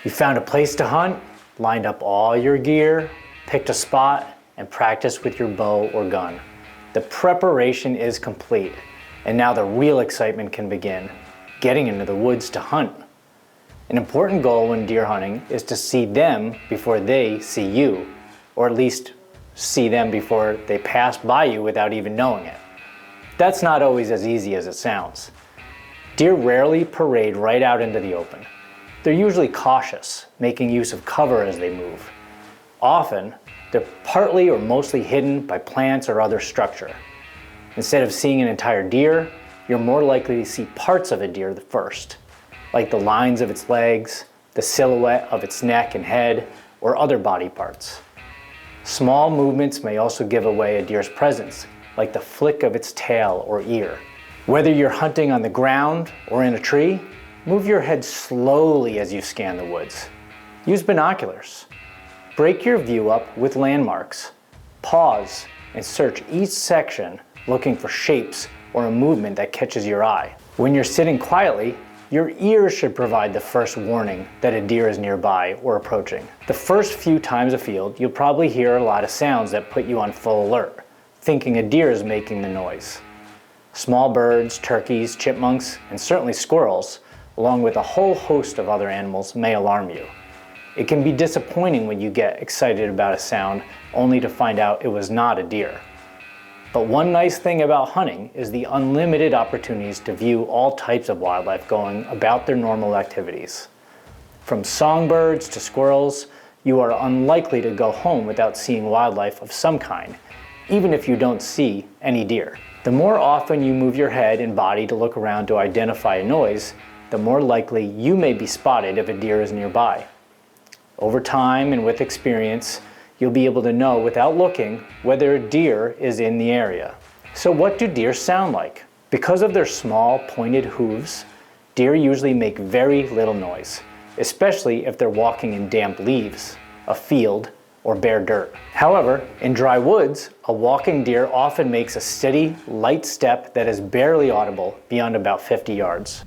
You found a place to hunt, lined up all your gear, picked a spot, and practiced with your bow or gun. The preparation is complete, and now the real excitement can begin, getting into the woods to hunt. An important goal when deer hunting is to see them before they see you, or at least see them before they pass by you without even knowing it. That's not always as easy as it sounds. Deer rarely parade right out into the open. They're usually cautious, making use of cover as they move. Often, they're partly or mostly hidden by plants or other structure. Instead of seeing an entire deer, you're more likely to see parts of a deer first, like the lines of its legs, the silhouette of its neck and head, or other body parts. Small movements may also give away a deer's presence, like the flick of its tail or ear. Whether you're hunting on the ground or in a tree, move your head slowly as you scan the woods. Use binoculars. Break your view up with landmarks. Pause and search each section looking for shapes or a movement that catches your eye. When you're sitting quietly, your ears should provide the first warning that a deer is nearby or approaching. The first few times afield, you'll probably hear a lot of sounds that put you on full alert, thinking a deer is making the noise. Small birds, turkeys, chipmunks, and certainly squirrels, along with a whole host of other animals, may alarm you. It can be disappointing when you get excited about a sound only to find out it was not a deer. But one nice thing about hunting is the unlimited opportunities to view all types of wildlife going about their normal activities. From songbirds to squirrels, you are unlikely to go home without seeing wildlife of some kind, even if you don't see any deer. The more often you move your head and body to look around to identify a noise, the more likely you may be spotted if a deer is nearby. Over time and with experience, you'll be able to know without looking whether a deer is in the area. So what do deer sound like? Because of their small pointed hooves, deer usually make very little noise, especially if they're walking in damp leaves, a field, or bare dirt. However, in dry woods, a walking deer often makes a steady, light step that is barely audible beyond about 50 yards.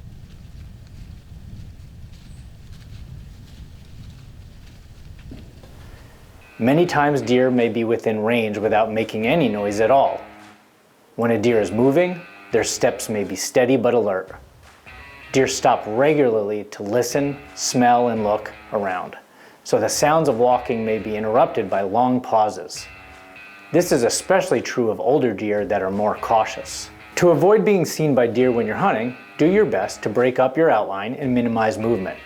Many times deer may be within range without making any noise at all. When a deer is moving, their steps may be steady but alert. Deer stop regularly to listen, smell, and look around, so the sounds of walking may be interrupted by long pauses. This is especially true of older deer that are more cautious. To avoid being seen by deer when you're hunting, do your best to break up your outline and minimize movement.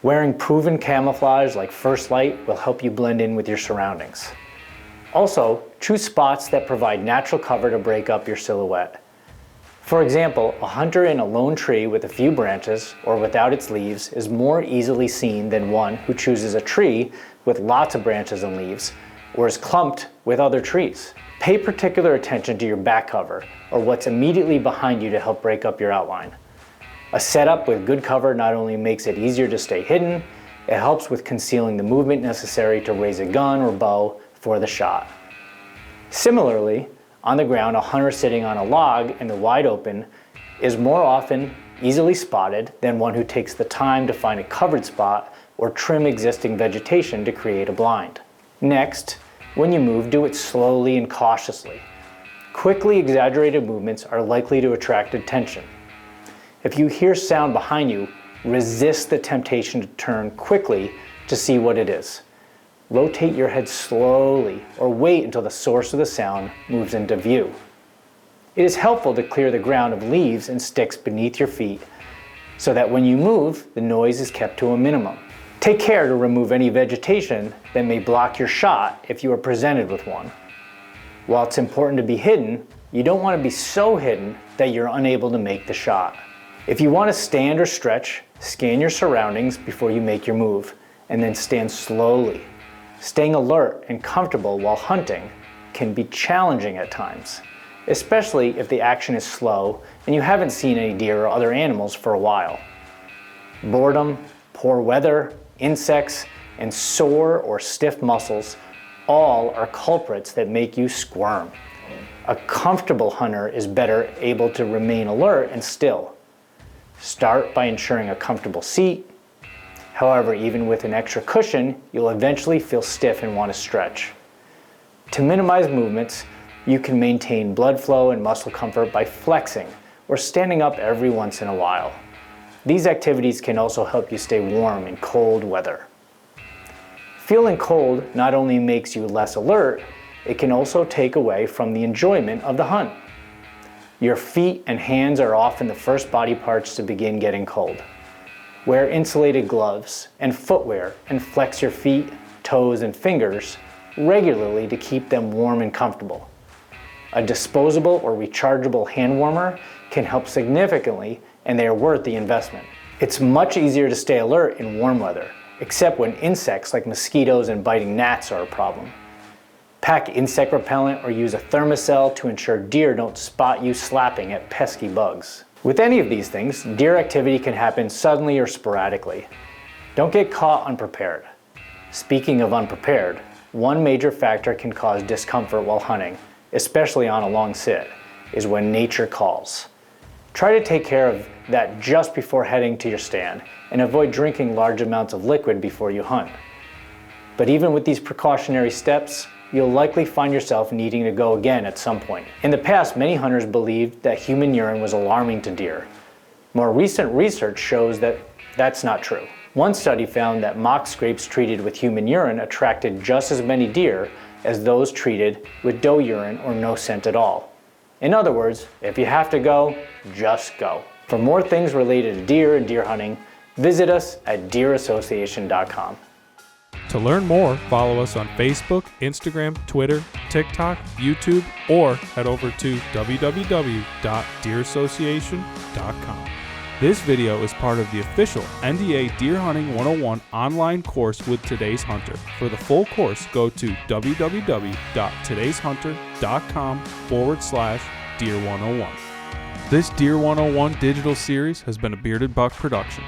Wearing proven camouflage like First Light will help you blend in with your surroundings. Also, choose spots that provide natural cover to break up your silhouette. For example, a hunter in a lone tree with a few branches or without its leaves is more easily seen than one who chooses a tree with lots of branches and leaves or is clumped with other trees. Pay particular attention to your back cover or what's immediately behind you to help break up your outline. A setup with good cover not only makes it easier to stay hidden, it helps with concealing the movement necessary to raise a gun or bow for the shot. Similarly, on the ground, a hunter sitting on a log in the wide open is more often easily spotted than one who takes the time to find a covered spot or trim existing vegetation to create a blind. Next, when you move, do it slowly and cautiously. Quickly exaggerated movements are likely to attract attention. If you hear sound behind you, resist the temptation to turn quickly to see what it is. Rotate your head slowly or wait until the source of the sound moves into view. It is helpful to clear the ground of leaves and sticks beneath your feet so that when you move, the noise is kept to a minimum. Take care to remove any vegetation that may block your shot if you are presented with one. While it's important to be hidden, you don't want to be so hidden that you're unable to make the shot. If you want to stand or stretch, scan your surroundings before you make your move, and then stand slowly. Staying alert and comfortable while hunting can be challenging at times, especially if the action is slow and you haven't seen any deer or other animals for a while. Boredom, poor weather, insects, and sore or stiff muscles all are culprits that make you squirm. A comfortable hunter is better able to remain alert and still. Start by ensuring a comfortable seat, However, even with an extra cushion, you'll eventually feel stiff and want to stretch. To minimize movements, you can maintain blood flow and muscle comfort by flexing or standing up every once in a while. These activities can also help you stay warm in cold weather. Feeling cold not only makes you less alert, it can also take away from the enjoyment of the hunt. Your feet and hands are often the first body parts to begin getting cold. Wear insulated gloves and footwear and flex your feet, toes, and fingers regularly to keep them warm and comfortable. A disposable or rechargeable hand warmer can help significantly, and they are worth the investment. It's much easier to stay alert in warm weather, except when insects like mosquitoes and biting gnats are a problem. Pack insect repellent or use a thermocell to ensure deer don't spot you slapping at pesky bugs. With any of these things, deer activity can happen suddenly or sporadically. Don't get caught unprepared. Speaking of unprepared, one major factor can cause discomfort while hunting, especially on a long sit, is when nature calls. Try to take care of that just before heading to your stand and avoid drinking large amounts of liquid before you hunt. But even with these precautionary steps, you'll likely find yourself needing to go again at some point. In the past, many hunters believed that human urine was alarming to deer. More recent research shows that that's not true. One study found that mock scrapes treated with human urine attracted just as many deer as those treated with doe urine or no scent at all. In other words, if you have to go, just go. For more things related to deer and deer hunting, visit us at deerassociation.com. To learn more, follow us on Facebook, Instagram, Twitter, TikTok, YouTube, or head over to www.deerassociation.com. This video is part of the official NDA Deer Hunting 101 online course with Today's Hunter. For the full course, go to www.todayshunter.com/Deer101. This Deer 101 digital series has been a Bearded Buck production.